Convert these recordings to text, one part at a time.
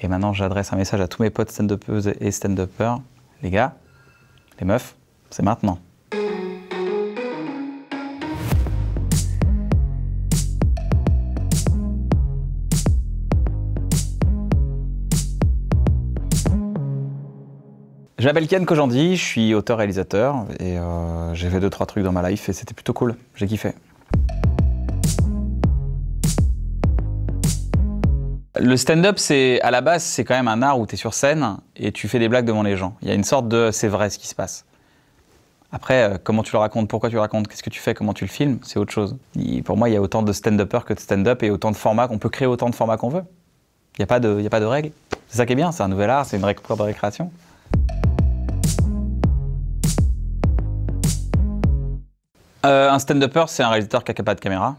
Et maintenant, j'adresse un message à tous mes potes stand-uppeuses et stand-uppers. Les gars, les meufs, c'est maintenant. Je m'appelle Ken Kojandi, je suis auteur-réalisateur et j'ai fait 2-3 trucs dans ma life et c'était plutôt cool, j'ai kiffé. Le stand-up, à la base, c'est quand même un art où tu es sur scène et tu fais des blagues devant les gens. Il y a une sorte de c'est vrai ce qui se passe. Après, comment tu le racontes, pourquoi tu le racontes, qu'est-ce que tu fais, comment tu le filmes, c'est autre chose. Pour moi, il y a autant de stand-uppers que de stand-up et autant de formats, on peut créer autant de formats qu'on veut. Il n'y a pas de règles. C'est ça qui est bien, c'est un nouvel art, c'est une cour de récréation. Un stand-upper, c'est un réalisateur qui n'a pas de caméra.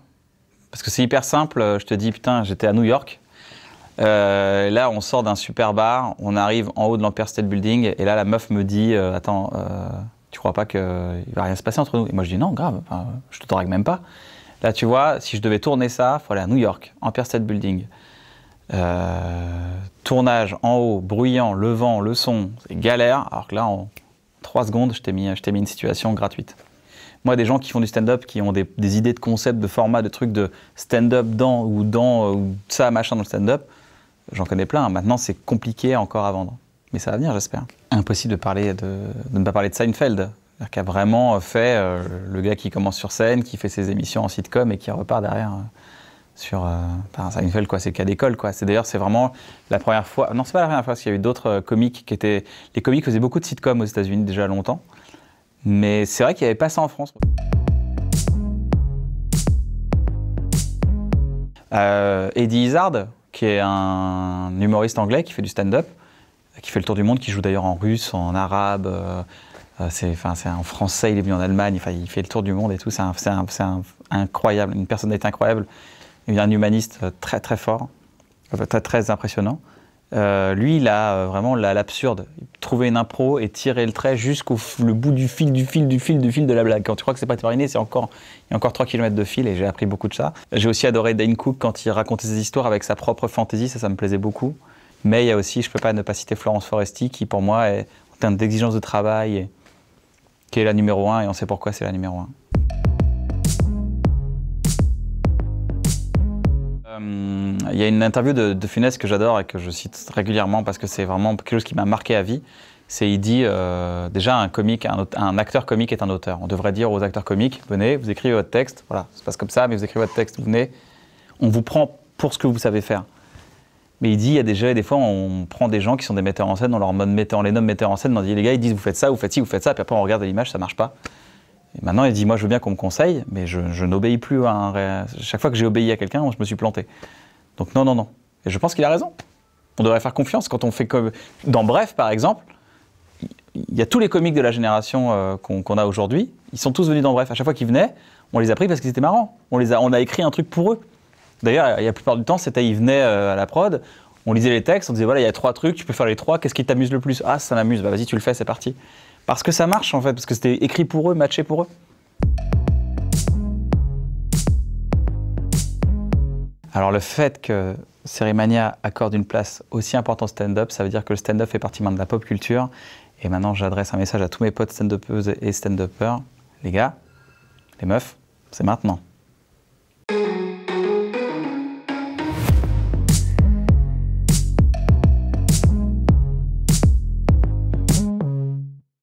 Parce que c'est hyper simple, je te dis, putain, j'étais à New York. Là, on sort d'un super bar, on arrive en haut de l'Empire State Building, et là, la meuf me dit attends, tu crois pas qu'il va rien se passer entre nous? Et moi, je dis non, grave, je te drague même pas. Là, tu vois, si je devais tourner ça, il faut aller à New York, Empire State Building. Tournage en haut, bruyant, le vent, le son, c'est galère. Alors que là, en 3 secondes, je t'ai mis une situation gratuite. Moi, des gens qui font du stand-up, qui ont des idées de concepts, de formats, de trucs de stand-up ou ça, machin dans le stand-up, j'en connais plein. Maintenant, c'est compliqué encore à vendre. Mais ça va venir, j'espère. Impossible de ne pas parler de Seinfeld, qui a vraiment fait le gars qui commence sur scène, qui fait ses émissions en sitcom et qui repart derrière sur Seinfeld, quoi. C'est le cas d'école, quoi. D'ailleurs, c'est vraiment la première fois. Non, c'est pas la première fois, parce qu'il y a eu d'autres comiques qui étaient. Les comiques faisaient beaucoup de sitcoms aux États-Unis déjà longtemps. Mais c'est vrai qu'il n'y avait pas ça en France. Eddie Izzard, qui est un humoriste anglais qui fait du stand-up, qui fait le tour du monde, qui joue d'ailleurs en russe, en arabe, c'est en français, il est venu en Allemagne, il fait le tour du monde et tout, c'est incroyable, une personnalité incroyable, un humaniste très très fort, très, très impressionnant. Lui, il a vraiment l'absurde. Trouver une impro et tirer le trait jusqu'au bout du fil de la blague. Quand tu crois que c'est pas terminé, il y a encore 3 km de fil et j'ai appris beaucoup de ça. J'ai aussi adoré Dane Cook quand il racontait ses histoires avec sa propre fantaisie, ça me plaisait beaucoup. Mais il y a aussi, je peux pas ne pas citer Florence Foresti qui pour moi, est, en termes d'exigence de travail, qui est la numéro 1 et on sait pourquoi c'est la numéro 1. Il y a une interview de Funès que j'adore et que je cite régulièrement parce que c'est vraiment quelque chose qui m'a marqué à vie. Il dit déjà un acteur comique est un auteur. On devrait dire aux acteurs comiques, venez, vous écrivez votre texte, voilà, ça se passe comme ça, mais vous écrivez votre texte, venez, on vous prend pour ce que vous savez faire. Mais il dit, il y a des fois, on prend des gens qui sont des metteurs en scène, on les nomme metteurs en scène, on dit les gars, ils disent vous faites ça, vous faites ci, vous faites ça, puis après on regarde l'image, ça marche pas. Et maintenant, il dit, moi je veux bien qu'on me conseille, mais je n'obéis plus à chaque fois que j'ai obéi à quelqu'un, je me suis planté. Donc non, non, non. Et je pense qu'il a raison. On devrait faire confiance quand on fait comme... Dans Bref, par exemple, il y a tous les comiques de la génération qu'on a aujourd'hui, ils sont tous venus dans Bref. À chaque fois qu'ils venaient, on les a pris parce qu'ils étaient marrants. On a écrit un truc pour eux. D'ailleurs, la plupart du temps, ils venaient à la prod, on lisait les textes, on disait, voilà, il y a 3 trucs, tu peux faire les 3, qu'est-ce qui t'amuse le plus? Ah, ça m'amuse, bah vas-y, tu le fais, c'est parti. Parce que ça marche, en fait, parce que c'était écrit pour eux, matché pour eux. Alors le fait que Sérimania accorde une place aussi importante au stand-up, ça veut dire que le stand-up fait partie de la pop culture. Et maintenant, j'adresse un message à tous mes potes stand-uppeuses et stand-uppers. Les gars, les meufs, c'est maintenant.